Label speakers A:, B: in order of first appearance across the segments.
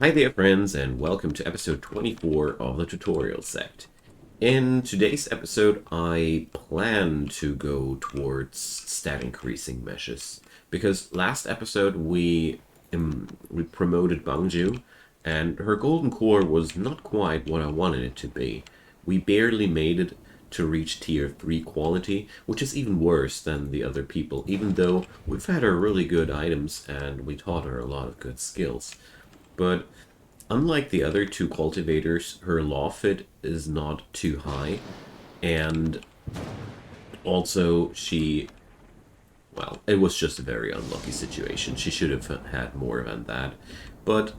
A: Hi there friends, and welcome to episode 24 of the tutorial Sect. In today's episode I plan to go towards stat increasing meshes, because last episode we promoted Bangju and her golden core was not quite what I wanted it to be. We barely made it to reach tier 3 quality, which is even worse than the other people, even though we've had her really good items and we taught her a lot of good skills. But unlike the other two cultivators, her law fit is not too high, and also well, it was just a very unlucky situation. She should have had more than that. But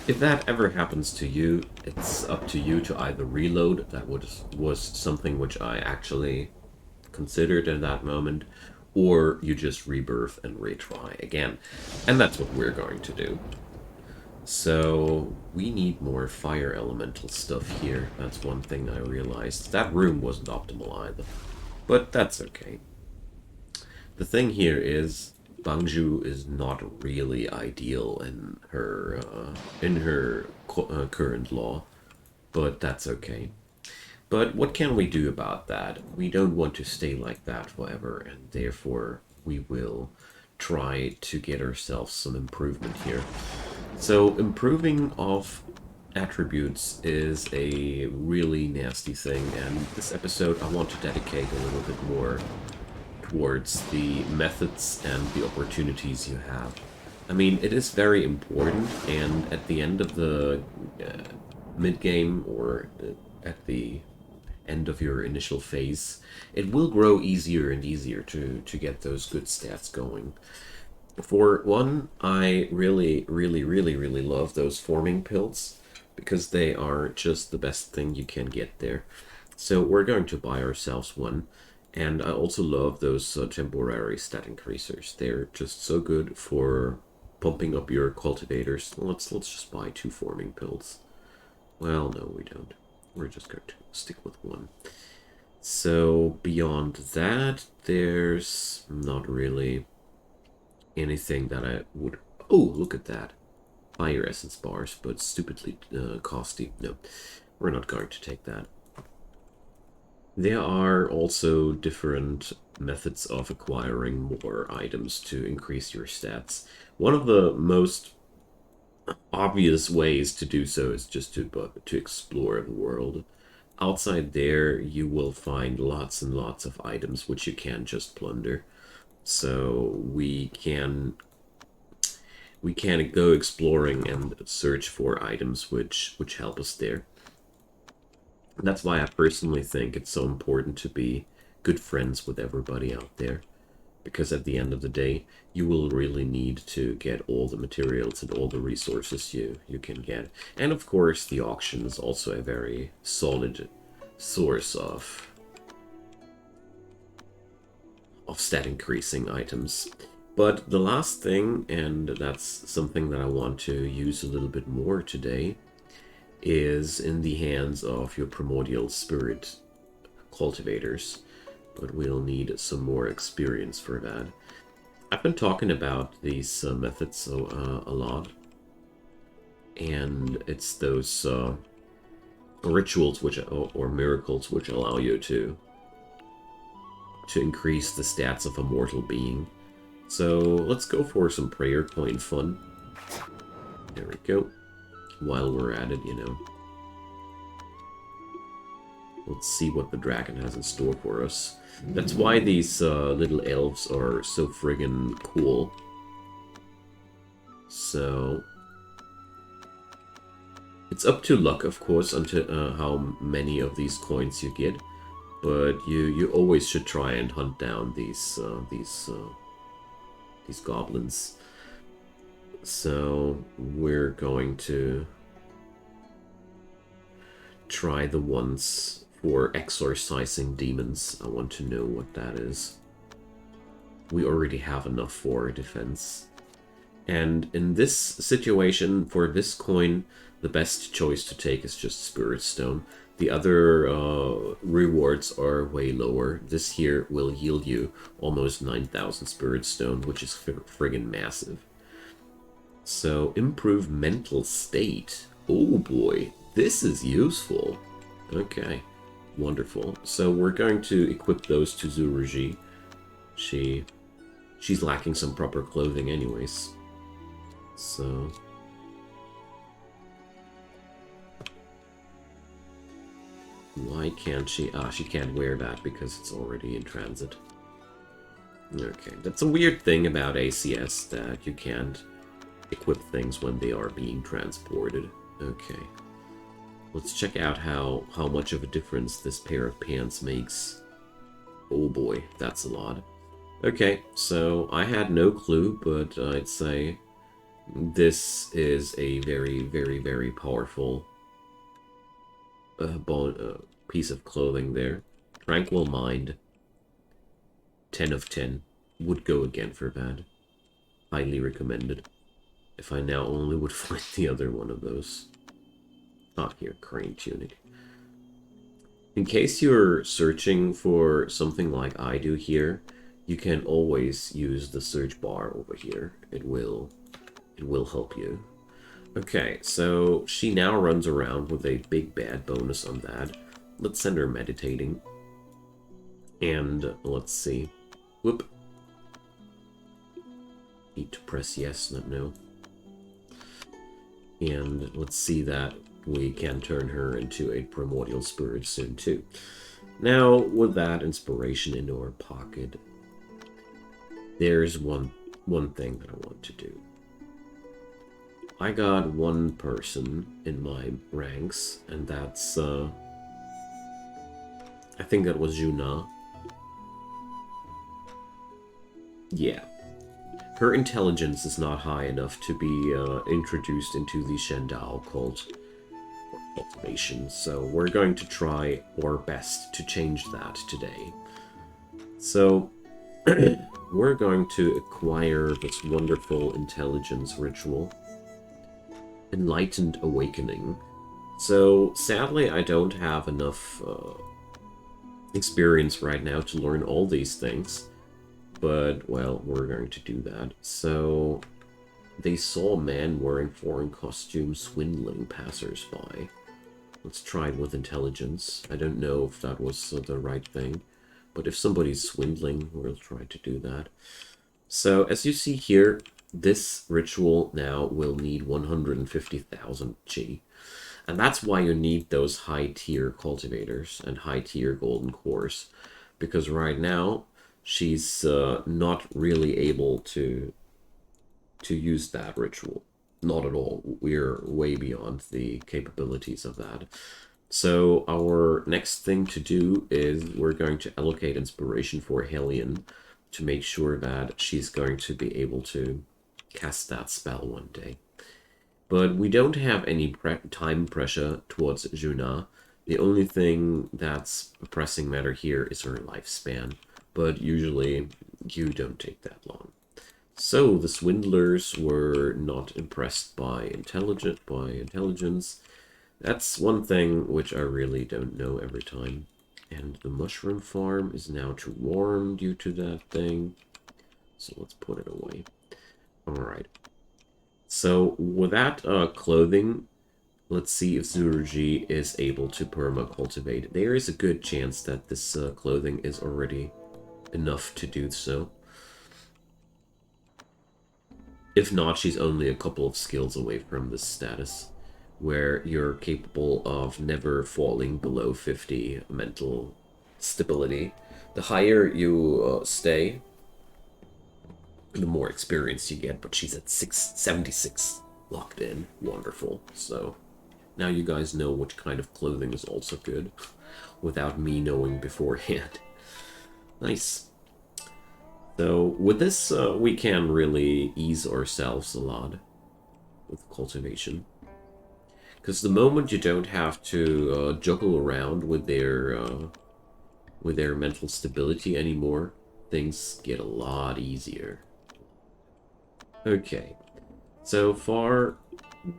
A: if that ever happens to you, it's up to you to either reload, that was something which I actually considered in that moment, or you just rebirth and retry again. And that's what we're going to do. So we need more fire elemental stuff here. That's one thing I realized. That room wasn't optimal either, but that's okay. The thing here is Bangju is not really ideal in her current law, but that's okay. But what can we do about that? We don't want to stay like that forever, and therefore we will try to get ourselves some improvement here. So improving of attributes is a really nasty thing, and this episode I want to dedicate a little bit more towards the methods and the opportunities you have. I mean, it is very important, and at the end of the mid-game, or at the end of your initial phase, it will grow easier and easier to get those good stats going. For one, I really love those forming pills, because they are just the best thing you can get there. So we're going to buy ourselves one. And I also love those temporary stat increasers. They're just so good for pumping up your cultivators. Let's just buy 2 forming pills. Well, no, we don't. We're just going to stick with one. So beyond that, there's not really anything that I would... Oh, look at that. Fire essence bars, but stupidly costly. No, we're not going to take that. There are also different methods of acquiring more items to increase your stats. One of the most obvious ways to do so is just to explore the world. Outside there, you will find lots and lots of items which you can just plunder. So we can go exploring and search for items which help us there. That's why I personally think it's so important to be good friends with everybody out there. Because at the end of the day, you will really need to get all the materials and all the resources you can get. And of course, the auction is also a very solid source of stat increasing items. But the last thing, and that's something that I want to use a little bit more today, is in the hands of your primordial spirit cultivators, but we'll need some more experience for that. I've been talking about these methods a lot, and it's those rituals or miracles which allow you to increase the stats of a mortal being. So let's go for some prayer coin fun. There we go. While we're at it, let's see what the dragon has in store for us. That's why these little elves are so friggin' cool. So it's up to luck, of course, until how many of these coins you get. But you always should try and hunt down these goblins. So we're going to try the ones for exorcising demons. I want to know what that is. We already have enough for defense. And in this situation, for this coin, the best choice to take is just Spirit Stone. The other rewards are way lower. This here will yield you almost 9,000 Spirit Stone, which is friggin' massive. So, improve mental state. Oh boy, this is useful. Okay, wonderful. So we're going to equip those to Zuruji. She's lacking some proper clothing anyways. So... why can't she? Ah, she can't wear that because it's already in transit. Okay, that's a weird thing about ACS, that you can't equip things when they are being transported. Okay. Let's check out how much of a difference this pair of pants makes. Oh boy, that's a lot. Okay, so I had no clue, but I'd say this is a very, very, very powerful piece of clothing there. Tranquil Mind. 10 of 10. Would go again for that. Highly recommended. If I now only would find the other one of those. Ah, here, Crane Tunic. In case you're searching for something like I do here, you can always use the search bar over here. It will help you. Okay, so she now runs around with a big bad bonus on that. Let's send her meditating. And let's see. Whoop. Need to press yes, not no. And let's see that we can turn her into a primordial spirit soon too. Now, with that inspiration into our pocket, there's one thing that I want to do. I got one person in my ranks, and that's, I think that was Juna. Yeah. Her intelligence is not high enough to be introduced into the Shendao cult cultivation, so we're going to try our best to change that today. So, we're going to acquire this wonderful intelligence ritual. Enlightened Awakening. So, sadly, I don't have enough experience right now to learn all these things. But, well, we're going to do that. So, they saw a man wearing foreign costumes swindling passers-by. Let's try it with intelligence. I don't know if that was the right thing. But if somebody's swindling, we'll try to do that. So, as you see here, this ritual now will need 150,000 G. And that's why you need those high-tier cultivators and high-tier golden cores. Because right now, she's not really able to use that ritual. Not at all. We're way beyond the capabilities of that. So our next thing to do is we're going to allocate inspiration for Hellion to make sure that she's going to be able to cast that spell one day. But we don't have any time pressure towards Juna. The only thing that's a pressing matter here is her lifespan. But usually you don't take that long. So the swindlers were not impressed by intelligence. That's one thing which I really don't know every time. And the mushroom farm is now too warm due to that thing. So let's put it away. Alright. So with that clothing, let's see if Zuruji is able to perma-cultivate. There is a good chance that this clothing is already enough to do so. If not, she's only a couple of skills away from this status, where you're capable of never falling below 50 mental stability. The higher you stay, the more experience you get, but she's at 76 locked in. Wonderful. So now you guys know which kind of clothing is also good, without me knowing beforehand. Nice. So with this, we can really ease ourselves a lot with cultivation. Because the moment you don't have to juggle around with their mental stability anymore, things get a lot easier. Okay, so far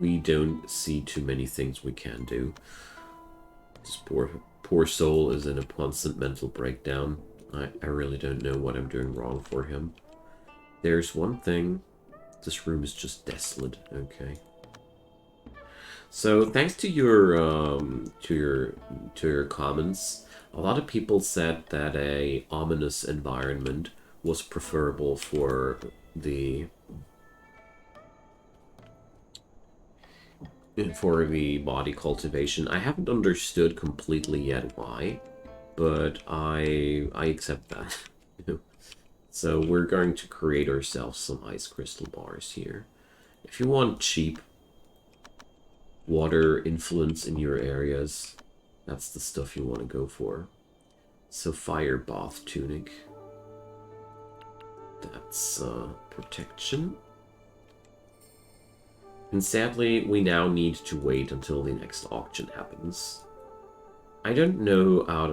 A: we don't see too many things we can do. This poor soul is in a constant mental breakdown. I really don't know what I'm doing wrong for him. There's one thing This room is just desolate. Okay. So thanks to your comments, a lot of people said that a ominous environment was preferable for the body cultivation. I haven't understood completely yet why, but I accept that. So we're going to create ourselves some ice crystal bars here. If you want cheap water influence in your areas, that's the stuff you want to go for. So fire bath tunic. That's protection. And sadly, we now need to wait until the next auction happens. I don't know out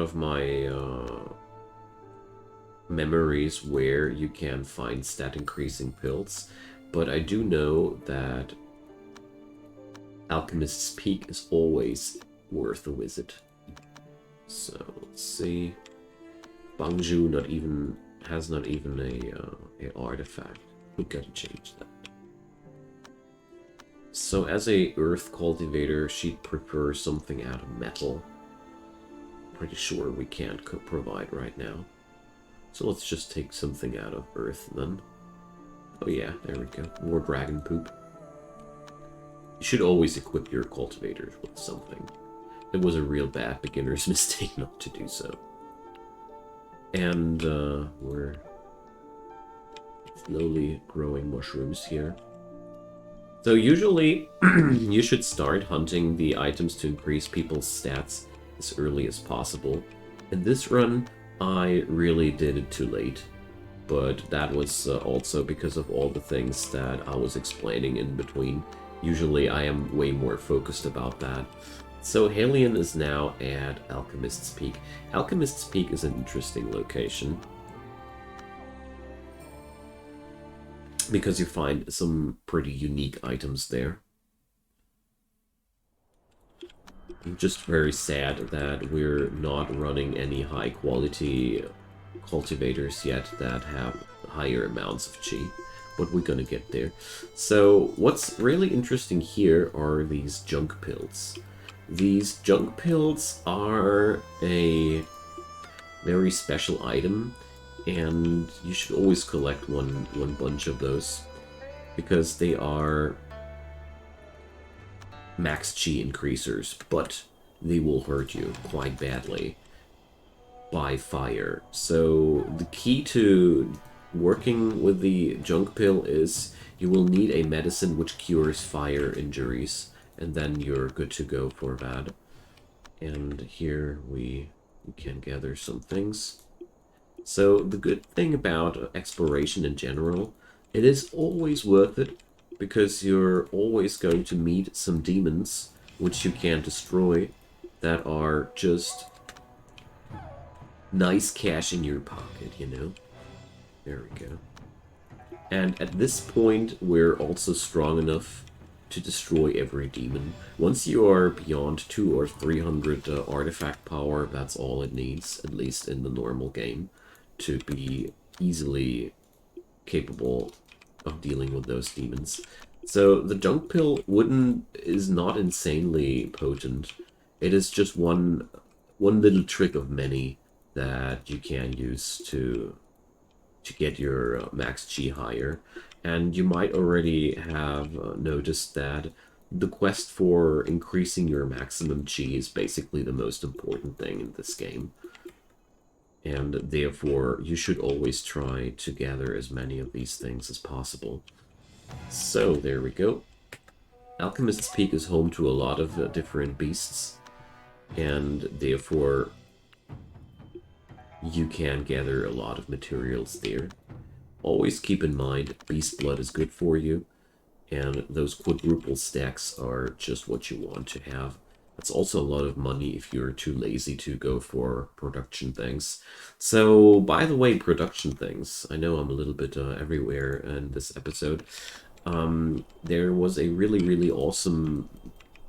A: of my memories where you can find stat increasing pills, but I do know that Alchemist's Peak is always worth a visit. So let's see. Bangju has not even a artifact. We gotta change that. So as a earth cultivator, she'd prefer something out of metal. Pretty sure we can't provide right now. So let's just take something out of earth then. Oh yeah, there we go. More dragon poop. You should always equip your cultivators with something. It was a real bad beginner's mistake not to do so. And we're slowly growing mushrooms here. So usually you should start hunting the items to increase people's stats as early as possible. In this run, I really did it too late, but that was also because of all the things that I was explaining in between. Usually I am way more focused about that. So Halion is now at Alchemist's Peak. Alchemist's Peak is an interesting location, because you find some pretty unique items there. I'm just very sad that we're not running any high quality cultivators yet that have higher amounts of chi, but we're gonna get there. So what's really interesting here are these junk pills. These junk pills are a very special item, and you should always collect one bunch of those, because they are max chi increasers, but they will hurt you quite badly by fire. So the key to working with the junk pill is you will need a medicine which cures fire injuries, and then you're good to go for that. And here we can gather some things. So the good thing about exploration in general, it is always worth it, because you're always going to meet some demons which you can destroy that are just nice cash in your pocket, you know? There we go. And at this point, we're also strong enough to destroy every demon. Once you are beyond 200 or 300 artifact power, that's all it needs, at least in the normal game, to be easily capable of dealing with those demons. So the junk pill is not insanely potent. It is just one little trick of many that you can use to get your max chi higher. And you might already have noticed that the quest for increasing your maximum chi is basically the most important thing in this game. And therefore, you should always try to gather as many of these things as possible. So, there we go. Alchemist's Peak is home to a lot of different beasts, and therefore, you can gather a lot of materials there. Always keep in mind, beast blood is good for you, and those quadruple stacks are just what you want to have. That's also a lot of money if you're too lazy to go for production things. So, by the way, production things. I know I'm a little bit everywhere in this episode. There was a really awesome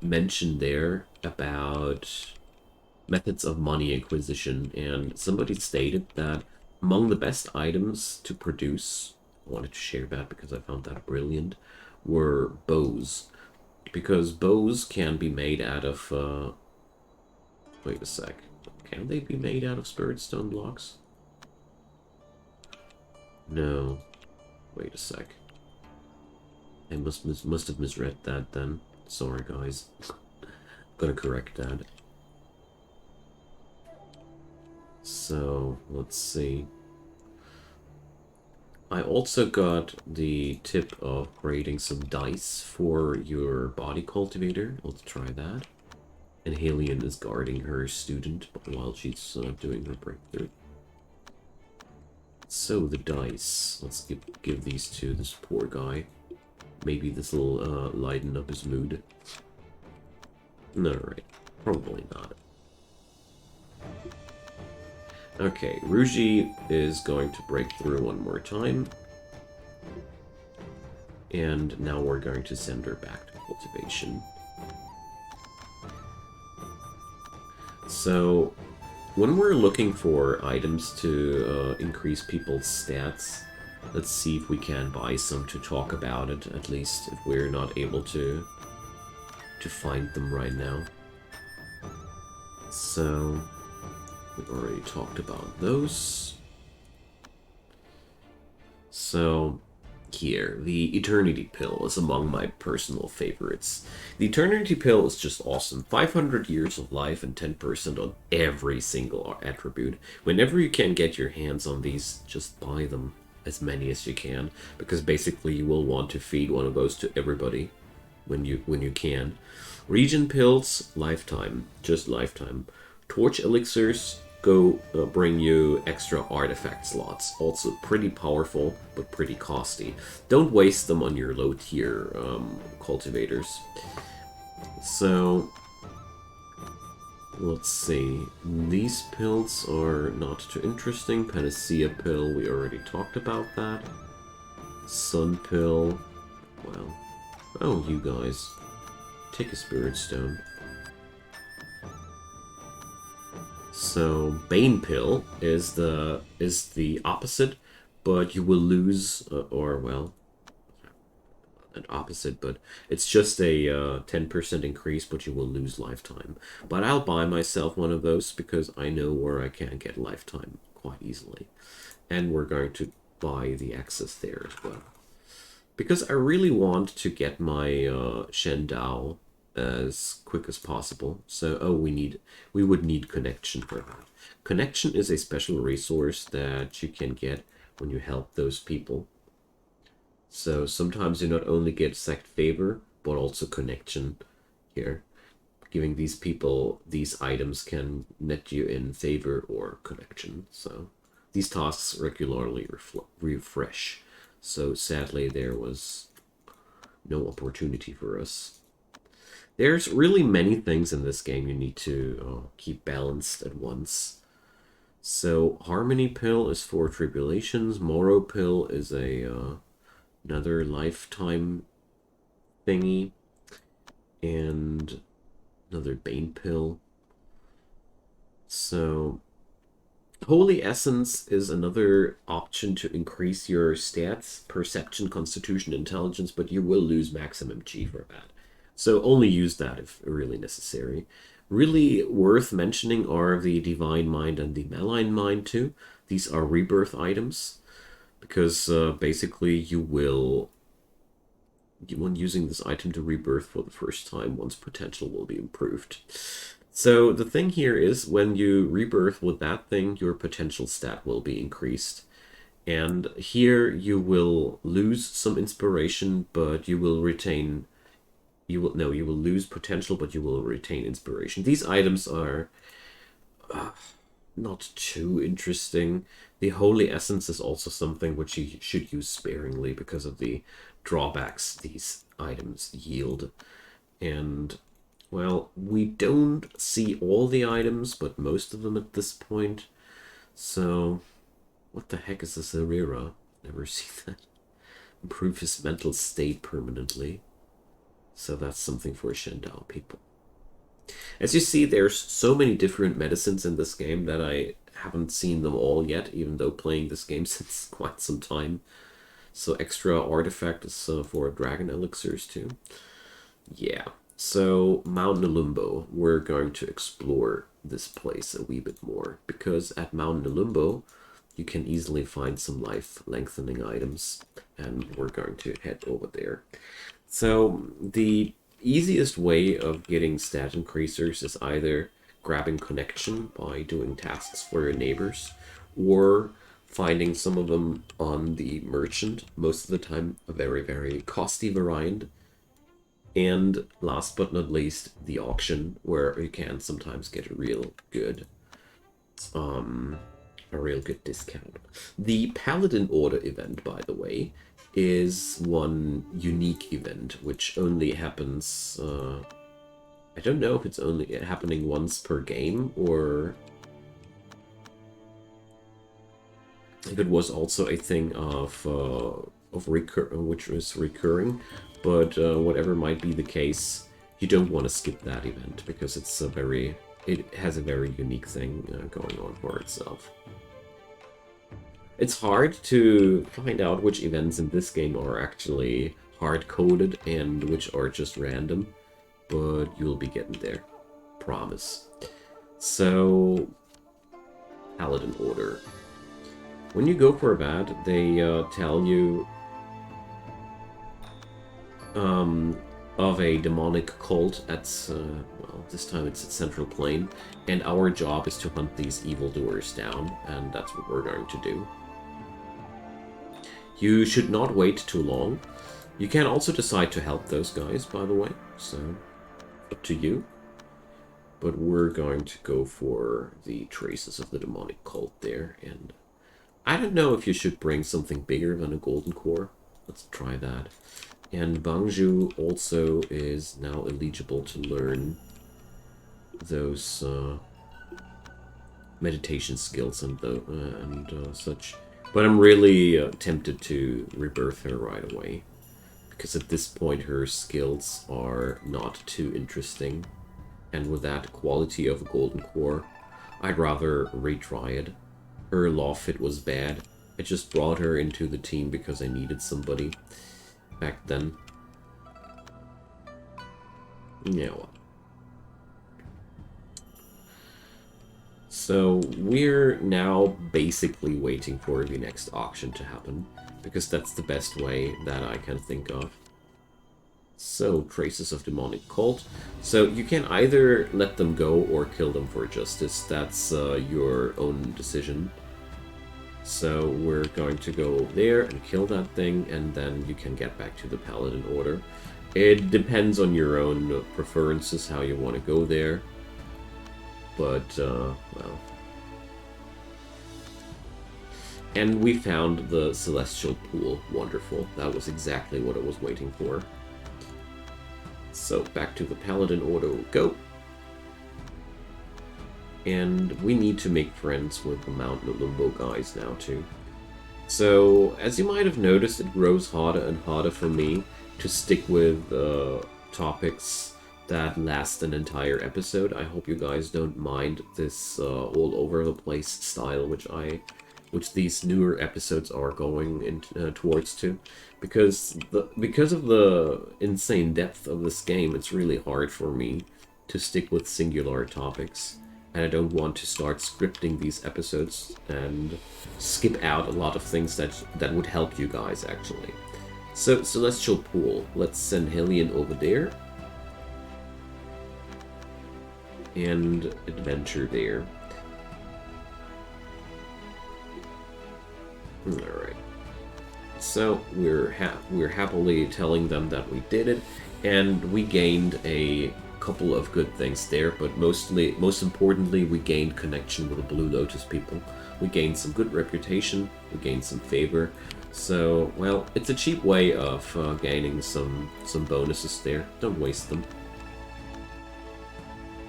A: mention there about methods of money acquisition, and somebody stated that among the best items to produce wanted to share that because I found that brilliant, were bows. Because bows can be made out of... wait a sec. Can they be made out of spirit stone blocks? No. Wait a sec. I must have misread that then. Sorry, guys. Gonna correct that. So, let's see. I also got the tip of creating some dice for your body cultivator. Let's try that. And Halion is guarding her student while she's doing her breakthrough. So, the dice. Let's give these to this poor guy. Maybe this will lighten up his mood. No, right. Probably not. Okay, Ruji is going to break through one more time. And now we're going to send her back to cultivation. So, when we're looking for items to increase people's stats, let's see if we can buy some to talk about it, at least if we're not able to find them right now. So, we already talked about those. So, here, the Eternity Pill is among my personal favorites. The Eternity Pill is just awesome. 500 years of life and 10% on every single attribute. Whenever you can get your hands on these, just buy them. As many as you can, because basically you will want to feed one of those to everybody when you can. Regen pills, lifetime, just lifetime. Torch elixirs bring you extra artifact slots, also pretty powerful but pretty costly. Don't waste them on your low tier cultivators. So let's see. These pills are not too interesting. Panacea pill, we already talked about that. Sun pill. Well. Oh, you guys. Take a spirit stone. So, Bane pill is the opposite, but you will lose, or well, an opposite, but it's just a 10% increase, but you will lose lifetime. But I'll buy myself one of those because I know where I can get lifetime quite easily. And we're going to buy the access there as well. Because I really want to get my Shen Dao as quick as possible. So, oh, we would need connection for that. Connection is a special resource that you can get when you help those people. So sometimes you not only get Sect favor, but also connection here. Giving these people these items can net you in favor or connection. So these tasks regularly refresh. So sadly there was no opportunity for us. There's really many things in this game you need to keep balanced at once. So Harmony Pill is for tribulations. Morrow Pill is a another lifetime thingy, and another Bane pill. So, Holy Essence is another option to increase your stats, perception, constitution, intelligence, but you will lose maximum G for that. So only use that if really necessary. Really worth mentioning are the Divine Mind and the Malign Mind too. These are rebirth items. Because basically you will, when using this item to rebirth for the first time, one's potential will be improved. So the thing here is when you rebirth with that thing, your potential stat will be increased. And here you will lose some inspiration, but you will retain, you will lose potential, but you will retain inspiration. These items are not too interesting. The Holy Essence is also something which you should use sparingly because of the drawbacks these items yield. And, well, we don't see all the items, but most of them at this point. So, what the heck is this Herrera? Never seen that. Improve his mental state permanently. So that's something for Shendao people. As you see, there's so many different medicines in this game that I haven't seen them all yet, even though playing this game since quite some time. So extra artifacts for dragon elixirs too. Yeah. So Mount Nalumbo, we're going to explore this place a wee bit more, because at Mount Nalumbo you can easily find some life lengthening items, and we're going to head over there. So the easiest way of getting stat increasers is either grabbing connection by doing tasks for your neighbors, or finding some of them on the merchant, most of the time a very, very costly variant. And last but not least, the auction, where you can sometimes get a real good discount. The Paladin Order event, by the way, is one unique event which only happens. I don't know if it's only happening once per game, or if it was also a thing of which was recurring. But whatever might be the case, you don't want to skip that event, because it has a very unique thing going on for itself. It's hard to find out which events in this game are actually hard-coded and which are just random, but you'll be getting there. Promise. So, Paladin Order. When you go for a bat, they tell you of a demonic cult at, well, this time it's at Central Plain, and our job is to hunt these evildoers down, and that's what we're going to do. You should not wait too long. You can also decide to help those guys, by the way, so up to you. But we're going to go for the traces of the demonic cult there, and I don't know if you should bring something bigger than a golden core. Let's try that. And Bangju also is now eligible to learn those meditation skills and such. But I'm really tempted to rebirth her right away, because at this point her skills are not too interesting. And with that quality of a golden core, I'd rather retry it. Her law fit was bad. I just brought her into the team because I needed somebody back then. Yeah, well. So we're now basically waiting for the next auction to happen, because that's the best way that I can think of. So, traces of demonic cult. So you can either let them go or kill them for justice. That's your own decision. So we're going to go there and kill that thing, and then you can get back to the Paladin Order. It depends on your own preferences how you want to go there. But, well. And we found the Celestial Pool. Wonderful. That was exactly what I was waiting for. So, back to the Paladin Order we'll go. And we need to make friends with the Mount Nalumbo guys now, too. So, as you might have noticed, it grows harder and harder for me to stick with topics that last an entire episode. I hope you guys don't mind this all over the place style which these newer episodes are going towards too, because of the insane depth of this game, it's really hard for me to stick with singular topics, and I don't want to start scripting these episodes and skip out a lot of things that would help you guys actually. So Celestial Pool, let's send Hellion over there and adventure there. Alright. So we're happily telling them that we did it, and we gained a couple of good things there, but most importantly, we gained connection with the Blue Lotus people. We gained some good reputation, we gained some favor. So, well, it's a cheap way of gaining some bonuses there. Don't waste them.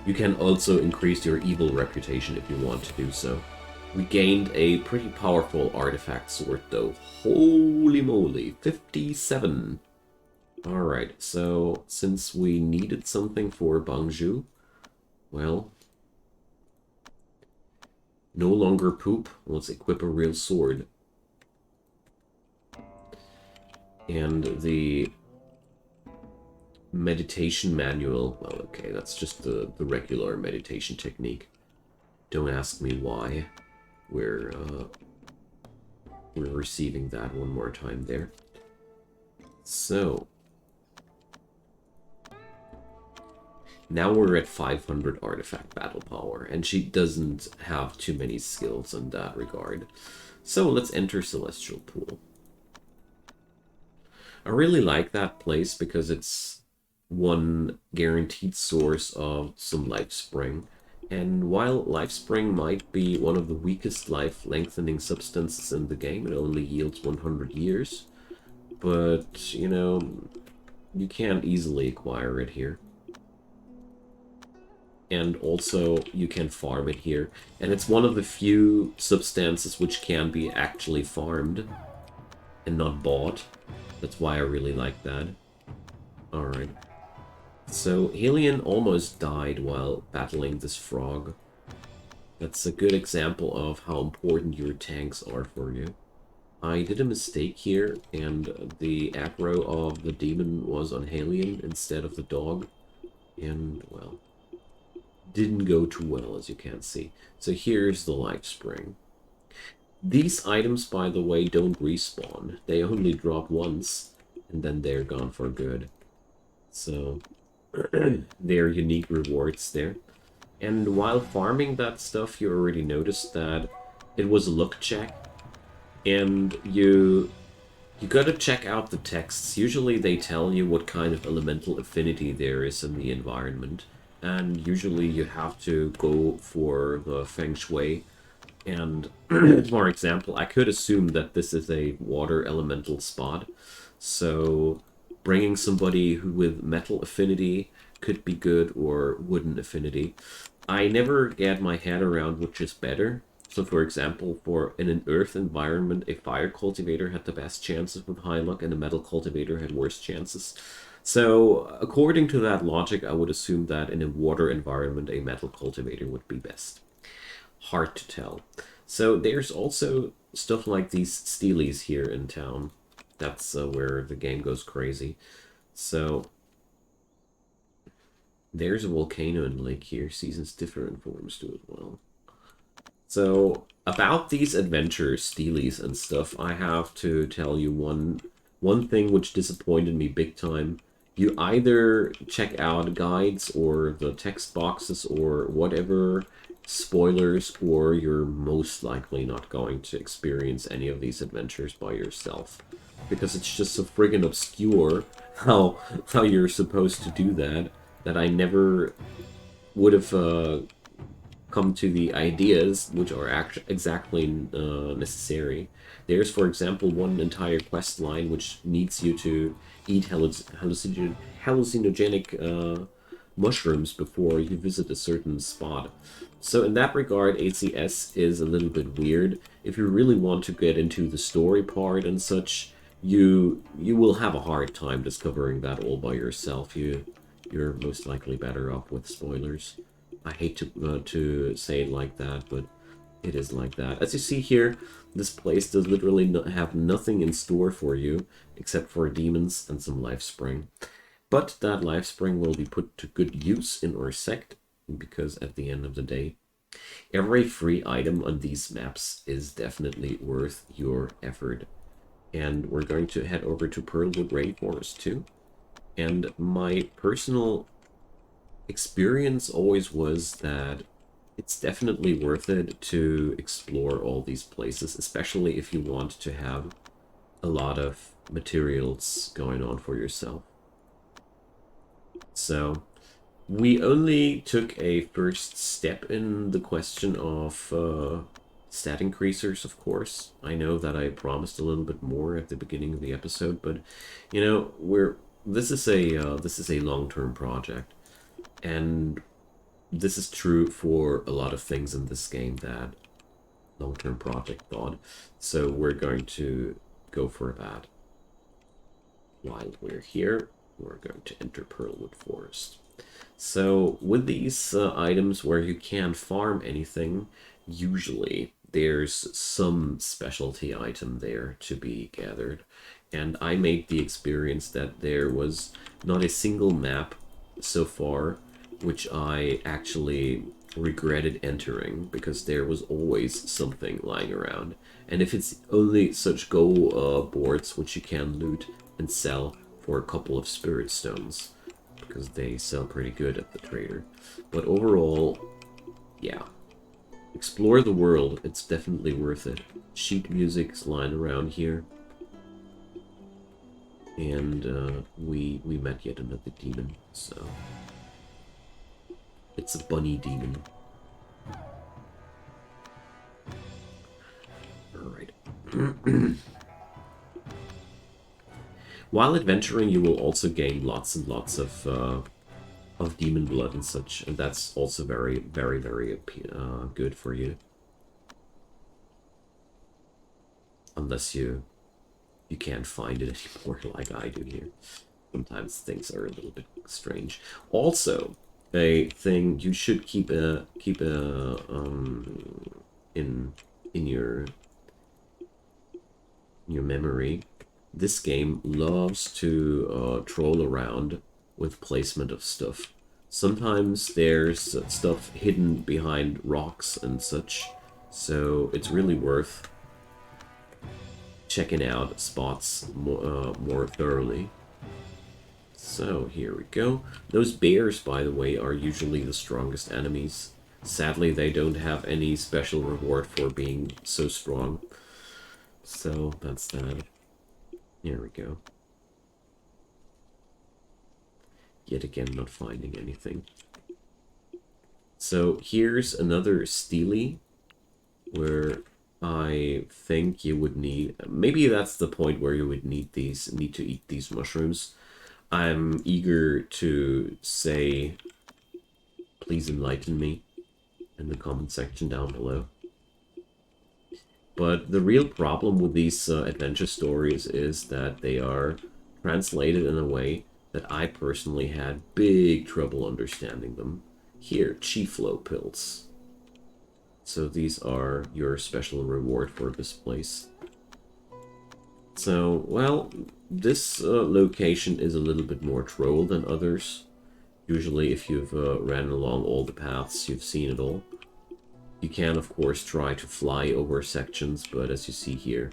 A: You can also increase your evil reputation if you want to do so. We gained a pretty powerful artifact sword, though. Holy moly, 57. Alright, so since we needed something for Bangju, well, no longer poop, let's equip a real sword. And the meditation manual, well, okay, that's just the regular meditation technique. Don't ask me why we're receiving that one more time there. So now we're at 500 artifact battle power, and she doesn't have too many skills in that regard. So let's enter Celestial Pool. I really like that place because it's one guaranteed source of some Lifespring. And while Lifespring might be one of the weakest life-lengthening substances in the game, it only yields 100 years. But, you know, you can't easily acquire it here. And also, you can farm it here. And it's one of the few substances which can be actually farmed and not bought. That's why I really like that. Alright. So, Helion almost died while battling this frog. That's a good example of how important your tanks are for you. I did a mistake here, and the aggro of the demon was on Helion instead of the dog. And, well, didn't go too well, as you can see. So here's the Lifespring. These items, by the way, don't respawn. They only drop once, and then they're gone for good. So, they're unique rewards there. And while farming that stuff, you already noticed that it was a luck check. And you gotta check out the texts. Usually they tell you what kind of elemental affinity there is in the environment. And usually you have to go for the feng shui. And, for example, I could assume that this is a water elemental spot. So bringing somebody with metal affinity could be good, or wooden affinity. I never get my head around which is better. So, for example, in an earth environment, a fire cultivator had the best chances with high luck, and a metal cultivator had worse chances. So, according to that logic, I would assume that in a water environment, a metal cultivator would be best. Hard to tell. So, there's also stuff like these steelies here in town. That's where the game goes crazy. So, there's a volcano in Lake here. Seasons differ in forms too as well. So, about these adventures, steelies and stuff, I have to tell you one thing which disappointed me big time. You either check out guides or the text boxes or whatever spoilers, or you're most likely not going to experience any of these adventures by yourself. Because it's just so friggin' obscure how you're supposed to do that, that I never would have come to the ideas which are exactly necessary. There's, for example, one entire quest line which needs you to eat hallucinogenic mushrooms before you visit a certain spot. So in that regard, ACS is a little bit weird. If you really want to get into the story part and such, you will have a hard time discovering that all by yourself. You're most likely better off with spoilers. I hate to say it like that, but it is like that. As you see here, this place does literally have nothing in store for you except for demons and some Lifespring. But that Lifespring will be put to good use in our sect, because at the end of the day, every free item on these maps is definitely worth your effort. And we're going to head over to Pearlwood Rainforest too. And my personal experience always was that it's definitely worth it to explore all these places, especially if you want to have a lot of materials going on for yourself. So, we only took a first step in the question of stat increasers, of course. I know that I promised a little bit more at the beginning of the episode, but you know, this is a long-term project. And this is true for a lot of things in this game that long-term project thought. So we're going to go for that. While we're here, we're going to enter Pearlwood Forest. So with these items where you can't farm anything, usually there's some specialty item there to be gathered. and I made the experience that there was not a single map so far which I actually regretted entering, because there was always something lying around. And if it's only such boards which you can loot and sell for a couple of spirit stones, because they sell pretty good at the trader. But overall, yeah. Explore the world, it's definitely worth it. Sheet music's lying around here. And we met yet another demon, so... It's a bunny demon. Alright. While adventuring, you will also gain lots and lots of demon blood and such, and that's also very, very, very good for you. Unless you can't find it anymore, like I do here. Sometimes things are a little bit strange. Also, a thing you should keep in your memory. This game loves to troll around with placement of stuff. Sometimes there's stuff hidden behind rocks and such, so it's really worth checking out spots more thoroughly. So, here we go. Those bears, by the way, are usually the strongest enemies. Sadly, they don't have any special reward for being so strong. So, that's that. Here we go. Yet again, not finding anything. So, here's another Steely, where I think you would need... Maybe that's the point where you would need to eat these mushrooms. I'm eager to say, please enlighten me in the comment section down below. But the real problem with these adventure stories is that they are translated in a way that I personally had big trouble understanding them. Here, Chi Flow pills. So these are your special reward for this place. So, well, this location is a little bit more troll than others. Usually, if you've ran along all the paths, you've seen it all. You can, of course, try to fly over sections, but as you see here,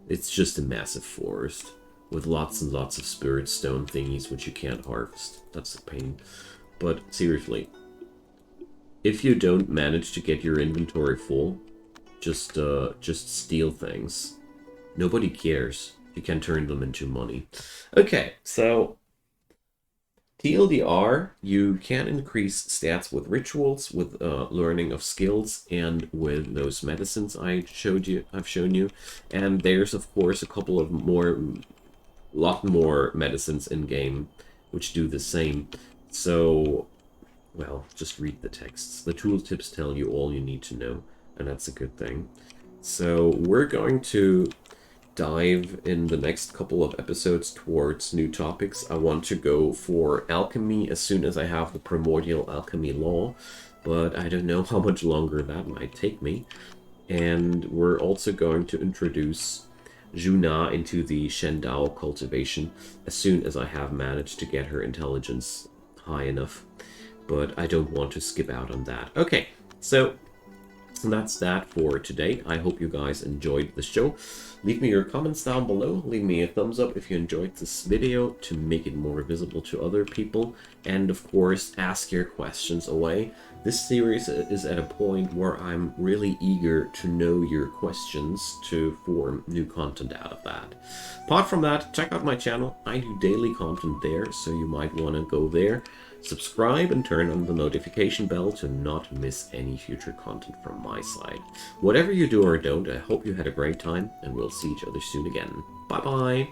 A: it's just a massive forest with lots and lots of spirit stone thingies which you can't harvest. That's a pain. But seriously, if you don't manage to get your inventory full, just steal things. Nobody cares. You can turn them into money. Okay, so TLDR, you can increase stats with rituals, with learning of skills, and with those medicines I've shown you. And there's of course a couple of lot more medicines in game which do the same. So, well, just read the texts. The tooltips tell you all you need to know, and that's a good thing. So we're going to dive in the next couple of episodes towards new topics. I want to go for alchemy as soon as I have the primordial alchemy law, but I don't know how much longer that might take me. And we're also going to introduce Juna into the Shendao cultivation as soon as I have managed to get her intelligence high enough, but I don't want to skip out on that. Okay, so that's that for today. I hope you guys enjoyed the show. Leave me your comments down below. Leave me a thumbs up if you enjoyed this video to make it more visible to other people. And of course, ask your questions away. This series is at a point where I'm really eager to know your questions to form new content out of that. Apart from that, check out my channel. I do daily content there, so you might want to go there. Subscribe and turn on the notification bell to not miss any future content from my side. Whatever you do or don't, I hope you had a great time, and we'll see each other soon again. Bye bye!